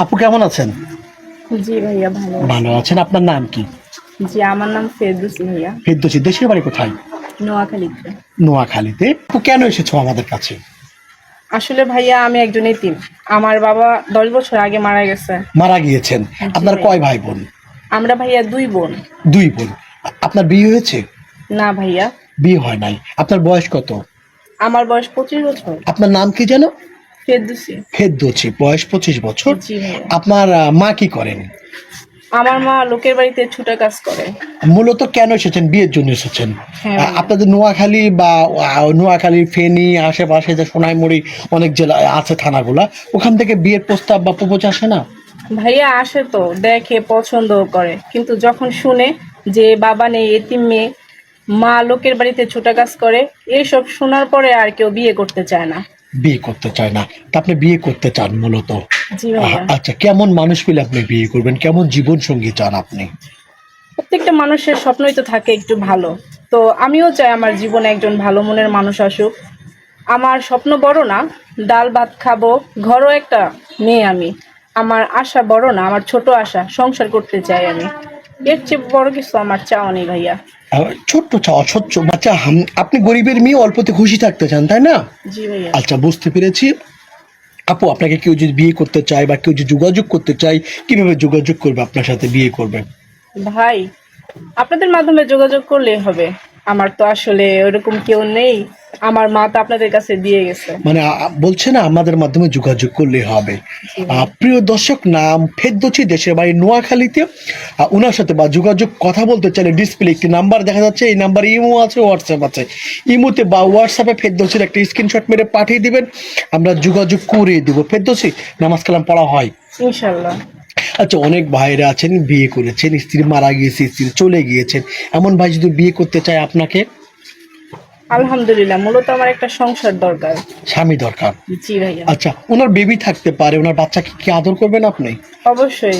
আপু কেমন আছেন? জি ভাইয়া ভালো ভালো আছি। আছেন। আপনার নাম কি? জি আমার নাম ফেরদৌসী ভাইয়া, ফেরদৌসী। দেশের বাড়ি কোথায়? নোয়াখালীতে। নোয়াখালীতে। আপু কেন এসেছো আমাদের কাছে? আসলে ভাইয়া আমি একজন এতিম। আমার বাবা 10 বছর আগে মারা গেছে। মারা গিয়েছেন। জি আপনার ভাইয়া, কয় ভাই বোন? আমরা ভাইয়া 2 বোন। দুই বোন। আপনার বিয়ে হয়েছে? না ভাইয়া, বিয়ে হয় নাই। আপনার বয়স কত? আমার বয়স 25 বছর। আপনার নাম কি যেন? ফেরদৌসী। ফেরদৌসী। বয়স 25 বছর। জি ভাইয়া, আপনার মা কি করেন? আমার মা লোকের বাড়িতে ছুটা কাজ করে। মূলত কেন এসেছেন? বিয়ের জন্য এসেছেন? হ্যাঁ ভাইয়া। আপনাদের নোয়াখালী বা নোয়াখালী, ফেনী আশেপাশে যে সোনাইমুড়ি অনেক জেলা আছে, থানাগুলা, ওখান থেকে বিয়ের প্রস্তাব বা প্রপোজ আসে না? ভাইয়া আসে তো, দেখে পছন্দ করে, কিন্তু যখন শুনে যে বাবা নেই, এতিম মেয়ে, মা লোকের বাড়িতে ছুটা কাজ করে, এইসব শোনার পরে আর কেউ বিয়ে করতে চায় না। বিয়ে করতে চায় না। তা আপনি বিয়ে করতে চান মূলত? জি ভাইয়া। আচ্ছা, কেমন মানুষ পেলে আপনি বিয়ে করবেন? কেমন জীবন সঙ্গী চান আপনি? প্রত্যেকটা মানুষের স্বপ্নই তো থাকে একটু ভালো। তো আমিও চাই আমার জীবনে একজন ভালো মনের মানুষ আসুক। আমার স্বপ্ন বড় না, ডাল ভাত খাবো, ঘরও একটা মেয়ে আমি। আমার আশা বড় না, আমার ছোট আশা, সংসার করতে চাই আমি। এর চেয়ে বড় কিছু আমার চাওয়া নেই ভাইয়া। ছোট্ট চাওয়া, ছোট্ট বাচ্চা। আপনি গরিবের মেয়ে, অল্পতে খুশি থাকতে চান, তাই না? জি ভাইয়া। আচ্ছা, বুঝতে পেরেছি। আপু, আপনাকে কেউ যদি বিয়ে করতে চায় বা কেউ যদি যোগাযোগ করতে চায়, কিভাবে যোগাযোগ করবে আপনার সাথে, বিয়ে করবে? ভাই, আপনাদের মাধ্যমে যোগাযোগ করলেই হবে। আমার তো আসলে ওরকম কেউ নেই। আমার মা তো আপনাদের কাছে দিয়ে গেছে। মানে বলছে না, আমাদের মাধ্যমে যোগাযোগ করলে হবে। জি ভাইয়া। প্রিয় দর্শক, নাম ফেরদৌসী, দেশের বাড়ি নোয়াখালীতে। ওনার সাথে বা যোগাযোগ কথা বলতে চাইলে ডিসপ্লে একটি নাম্বার দেখা যাচ্ছে, এই নাম্বারে ইমো আছে, হোয়াটসঅ্যাপ আছে। ইমোতে বা হোয়াটসঅ্যাপে ফেরদৌসীর একটা স্ক্রিনশট মেরে পাঠিয়ে দিবেন, আমরা যোগাযোগ করে দিব। ফেরদৌসী, নামাজ কালাম পড়া হয়? ইনশাল্লাহ। আচ্ছা, অনেক ভাইরা আছেন বিয়ে করেছেন, স্ত্রী মারা গিয়েছে, স্ত্রী চলে গিয়েছেন, এমন ভাই যদি বিয়ে করতে চায় আপনাকে? আলহামদুলিল্লাহ, মূলত আমার একটা সংসার দরকার। স্বামী দরকার। জি ভাইয়া। আচ্ছা, ওনার বেবি থাকতে পারে, ওনার বাচ্চাকে কি আদর করবেন আপনি? অবশ্যই।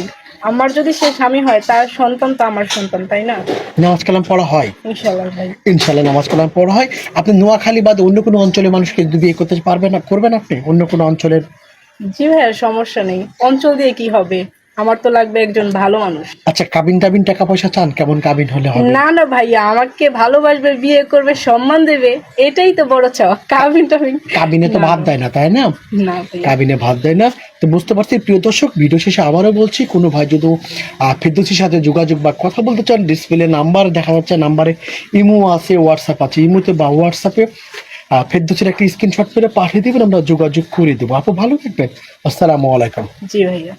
আমার যদি সে স্বামী হয়, তার সন্তান তো আমার সন্তান, তাই না? নামাজ কালাম পড়া হয়? ইনশাল্লাহ ভাই। ইনশাল্লাহ নামাজ কালাম পড়া হয়। আপনি নোয়াখালী বাদে অন্য কোনো অঞ্চলের মানুষকে যদি বিয়ে করতে পারবেন না, করবেন আপনি অন্য কোনো অঞ্চলের? জি ভাইয়া, সমস্যা নেই। অঞ্চল দিয়ে কি হবে, আমার তো লাগবে একজন ভালো মানুষ। আচ্ছা, কাবিন টাবিন, টাকা পয়সা চান? কেমন কাবিন হলে হবে? না না ভাইয়া, আমাকে ভালোবাসবে, বিয়ে করবে, সম্মান দেবে, এটাই তো বড় চাওয়া। কাবিন টাবিন কাবিনে তো না, ভাত দেয় না, তাই না? না ভাইয়া। কাবিনে ভাত দেয় না। তো বুঝতে পারছি। প্রিয় দর্শক, ভিডিও শেষে আবারও বলছি, কোনো ভাই যদি ফেরদৌসীর সাথে যোগাযোগ বা কথা বলতে চান, ডিসপ্লে নাম্বার দেখা যাচ্ছে, নাম্বারে ইমো আছে, হোয়াটসঅ্যাপ আছে। ইমোতে বা হোয়াটসঅ্যাপে ফেরদৌসীর একটা স্ক্রিনশট করে পাঠিয়ে দেবেন, আমরা যোগাযোগ করে দেবো। আপু, ভালো থাকবেন। আসসালামু আলাইকুম। জি ভাইয়া।